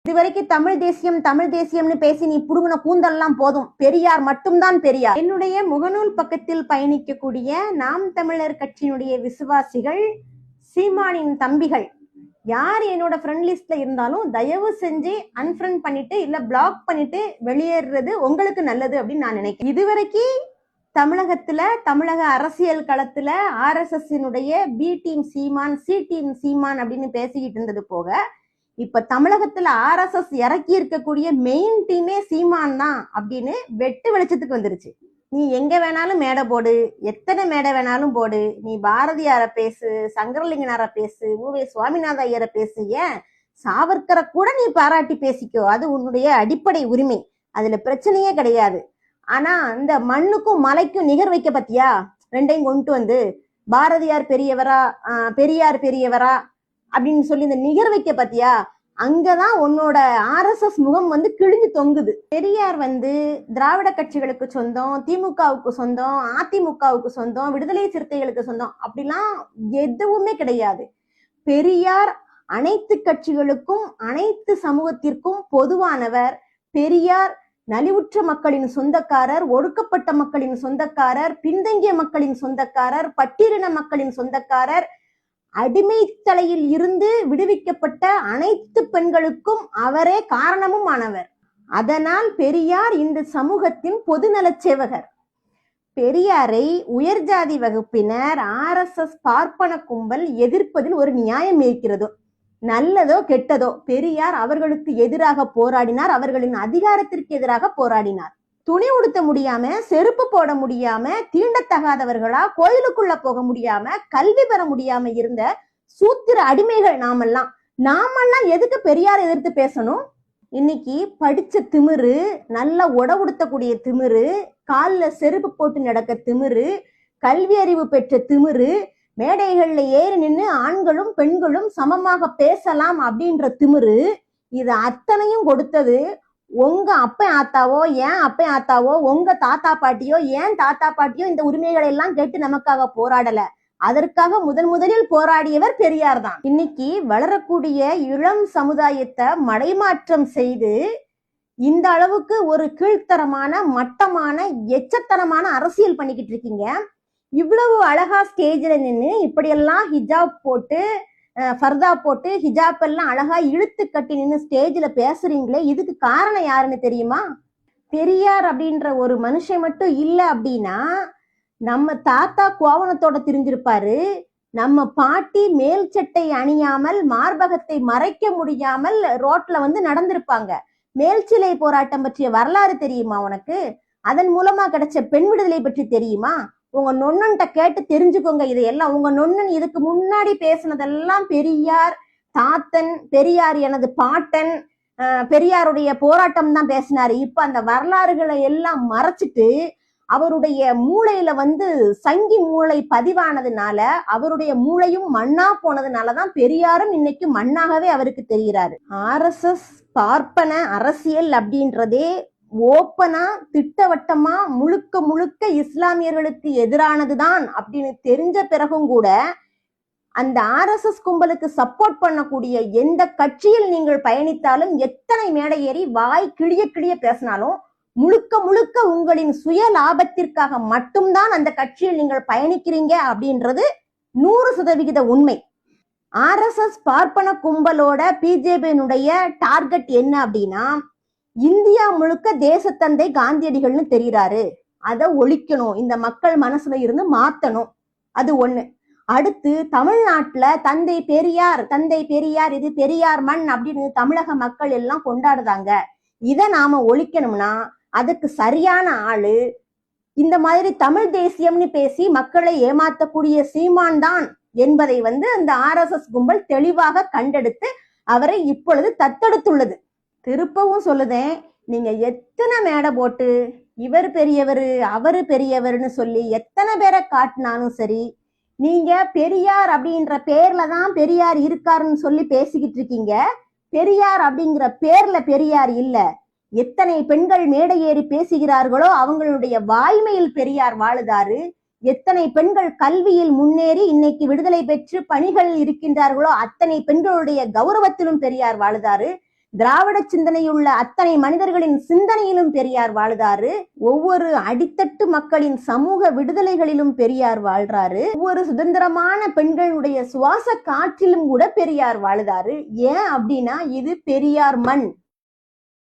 இதுவரைக்கும் தமிழ் தேசியம்னு பேசி நீ புடுங்கின கூந்தல்லாம் போதும். பெரியார் மட்டும்தான் பெரியார். என்னுடைய முகநூல் பக்கத்தில் பயணிக்கக்கூடிய நாம் தமிழர் கட்சியினுடைய விசுவாசிகள், சீமானின் தம்பிகள் யார் என்னோட ஃப்ரெண்ட் லிஸ்ட்ல இருந்தாலும் தயவு செஞ்சு அன்ஃப்ரெண்ட் பண்ணிட்டு இல்ல பிளாக் பண்ணிட்டு வெளியேறது உங்களுக்கு நல்லது அப்படின்னு நான் நினைக்கிறேன். இதுவரைக்கும் தமிழக அரசியல் களத்துல RSS பி டீம் சீமான், சி டீம் சீமான் அப்படின்னு பேசிக்கிட்டு இருந்தது போக, இப்ப தமிழகத்துல RSS இறக்கி இருக்கக்கூடிய மெயின் டீமே சீமான் தான் அப்படின்னு வெட்டு வெளிச்சத்துக்கு வந்துருச்சு. நீ எங்க வேணாலும் மேடை போடு, எத்தனை மேடை வேணாலும் போடு, நீ பாரதியார பேசு, சங்கரலிங்கனார பேசு, உவே சுவாமிநாத ஐயரை பேசு, ஏன் சாவர்கரை கூட நீ பாராட்டி பேசிக்கோ, அது உன்னுடைய அடிப்படை உரிமை, அதுல பிரச்சனையே கிடையாது. ஆனா இந்த மண்ணுக்கும் மலைக்கும் நிகர் வைக்க பத்தியா, ரெண்டையும் கொண்டு வந்து பாரதியார் பெரியவரா பெரியார் பெரியவரா அப்படின்னு சொல்லி இந்த நிகர் வைக்க பத்தியா, அங்கதான் உன்னோட RSS முகம் வந்து கிழிஞ்சு தொங்குது. பெரியார் வந்து திராவிட கட்சிகளுக்கு சொந்தம், திமுகவுக்கு சொந்தம், அதிமுகவுக்கு சொந்தம், விடுதலை சிறுத்தைகளுக்கு சொந்தம் அப்படிலாம் எதுவுமே கிடையாது. பெரியார் அனைத்து கட்சிகளுக்கும் அனைத்து சமூகத்திற்கும் பொதுவானவர். பெரியார் நலிவுற்ற மக்களின் சொந்தக்காரர், ஒடுக்கப்பட்ட மக்களின் சொந்தக்காரர், பின்தங்கிய மக்களின் சொந்தக்காரர், பட்டியலின மக்களின் சொந்தக்காரர், அடிமைத்தலையில் இருந்து விடுவிக்கப்பட்ட அனைத்து பெண்களுக்கும் அவரே காரணமும் ஆனவர். அதனால் பெரியார் இந்த சமூகத்தின் பொதுநலச் சேவகர். பெரியாரை உயர்ஜாதி வகுப்பினர், RSS பார்ப்பன கும்பல் எதிர்ப்பதில் ஒரு நியாயம் இருக்கிறதோ, நல்லதோ கெட்டதோ, பெரியார் அவர்களுக்கு எதிராக போராடினார், அவர்களின் அதிகாரத்திற்கு எதிராக போராடினார். துணி உடுத்த முடியாம, செருப்பு போட முடியாம, தீண்டத்தகாதவர்களா கோயிலுக்குள்ள போக முடியாம, கல்வி பெற முடியாம இருந்த சூத்திர அடிமைகள் நாமெல்லாம் எதுக்கு பெரியார் எதிர்த்து பேசணும்? இன்னைக்கு படிச்ச திமிரு, நல்ல உடவுடுத்தக்கூடிய திமிரு, காலில் செருப்பு போட்டு நடக்க திமிரு, கல்வி அறிவு பெற்ற திமிரு, மேடைகள்ல ஏறி நின்று ஆண்களும் பெண்களும் சமமாக பேசலாம் அப்படின்ற திமிரு, இது அத்தனையும் கொடுத்தது உங்க அப்பன் ஆத்தாவோ, ஏன் அப்பன் ஆத்தாவோ, உங்க தாத்தா பாட்டியோ, ஏன் தாத்தா பாட்டியோ இந்த உரிமைகளை எல்லாம் கேட்டு நமக்காக போராடல. அதற்காக முதலில் போராடியவர் பெரியார் தான். இன்னைக்கு வளரக்கூடிய இளம் சமுதாயத்தை மடைமாற்றம் செய்து இந்த அளவுக்கு ஒரு கீழ்த்தரமான, மட்டமான, எச்சத்தனமான அரசியல் பண்ணிக்கிட்டு இருக்கீங்க. இவ்வளவு அழகா ஸ்டேஜ்ல நின்று இப்படியெல்லாம் ஹிஜாப் போட்டு, ஃபர்தா போட்டு, ஹிஜாப் எல்லாம் அழகா இழுத்து கட்டி நின்று ஸ்டேஜ்ல பேசுறீங்களே, இதுக்கு காரணம் யாருன்னு தெரியுமா? பெரியார் அப்படின்ற ஒரு மனுஷன் மட்டும் இல்ல அப்படின்னா நம்ம தாத்தா கோவணத்தோட திரிஞ்சிருப்பாரு, நம்ம பாட்டி மேல் சட்டை அணியாமல், மார்பகத்தை மறைக்க முடியாமல் ரோட்ல வந்து நடந்திருப்பாங்க. மேல்சிலை போராட்டம் பற்றிய வரலாறு தெரியுமா உனக்கு? அதன் மூலமா கிடைச்ச பெண் விடுதலை பற்றி தெரியுமா? உங்க நொண்ணன்ட்ட கேட்டு தெரிஞ்சுக்கோங்க. இதையெல்லாம் உங்க நொண்ணன் இதுக்கு முன்னாடி பேசினதெல்லாம் பெரியார் தாத்தன், பெரியார் எனது பாட்டன், பெரியாருடைய போராட்டம் தான் பேசினாரு. இப்ப அந்த வரலாறுகளை எல்லாம் மறைச்சிட்டு அவருடைய மூளையில வந்து சங்கி மூளை பதிவானதுனால, அவருடைய மூளையும் மண்ணா போனதுனாலதான் பெரியாரும் இன்னைக்கு மண்ணாகவே அவருக்கு தெரிகிறாரு. RSS பார்ப்பன அரசியல் அப்படின்றதே ஓப்பனா, திட்டவட்டமா, முழுக்க இஸ்லாமியர்களுக்கு எதிரானதுதான் அப்படின்னு தெரிஞ்ச பிறகும் கூட அந்த RSS கும்பலுக்கு சப்போர்ட் பண்ணக்கூடிய எந்த கட்சியில் நீங்கள் பயணித்தாலும், எத்தனை மேடை ஏறி வாய் கிழிய பேசினாலும், முழுக்க உங்களின் சுய லாபத்திற்காக மட்டும்தான் அந்த கட்சியில் நீங்கள் பயணிக்கிறீங்க அப்படின்றது 100% உண்மை. RSS பார்ப்பன கும்பலோட பிஜேபியினுடைய டார்கெட் என்ன அப்படின்னா, இந்தியா முழுக்க தேசத்தந்தை காந்தியடிகள்னு தெரிகிறாரு, அதை ஒழிக்கணும், இந்த மக்கள் மனசுல இருந்து மாத்தணும். அது ஒண்ணு. அடுத்து தமிழ்நாட்டுல தந்தை பெரியார் இது பெரியார் மண் அப்படின்னு தமிழக மக்கள் எல்லாம் கொண்டாடுதாங்க. இதை நாம ஒழிக்கணும்னா அதுக்கு சரியான ஆளு இந்த மாதிரி தமிழ் தேசியம்னு பேசி மக்களை ஏமாத்தக்கூடிய சீமான் தான் என்பதை வந்து அந்த RSS கும்பல் தெளிவாக கண்டெடுத்து அவரை இப்பொழுது தத்தெடுத்துள்ளது. திருப்பவும் சொல்லுதேன், நீங்க எத்தனை மேடை போட்டு இவர் பெரியவர் அவரு பெரியவர்னு சொல்லி எத்தனை பேரை காட்டினாலும் சரி, நீங்க பெரியார் அப்படின்ற பேர்ல தான் பெரியார் இருக்காருன்னு சொல்லி பேசிக்கிட்டு இருக்கீங்க. பெரியார் அப்படிங்கிற பேர்ல பெரியார் இல்ல. எத்தனை பெண்கள் மேடை ஏறி பேசுகிறார்களோ அவங்களுடைய வாய்மையில் பெரியார் வாழுதாரு. எத்தனை பெண்கள் கல்வியில் முன்னேறி இன்னைக்கு விடுதலை பெற்று பணிகள் இருக்கின்றார்களோ அத்தனை பெண்களுடைய கௌரவத்திலும் பெரியார் வாழுதாரு. திராவிட சிந்தனையுள்ள அத்தனை மனிதர்களின் சிந்தனையிலும் பெரியார் வாழ்ந்தாரு. ஒவ்வொரு அடித்தட்டு மக்களின் சமூக விடுதலைகளிலும் பெரியார் வாழ்றாரு. ஒவ்வொரு சுதந்திரமான பெண்களுடைய சுவாச காற்றிலும் கூட பெரியார் வாழ்ந்தாரு. ஏன் அப்படின்னா இது பெரியார் மண்.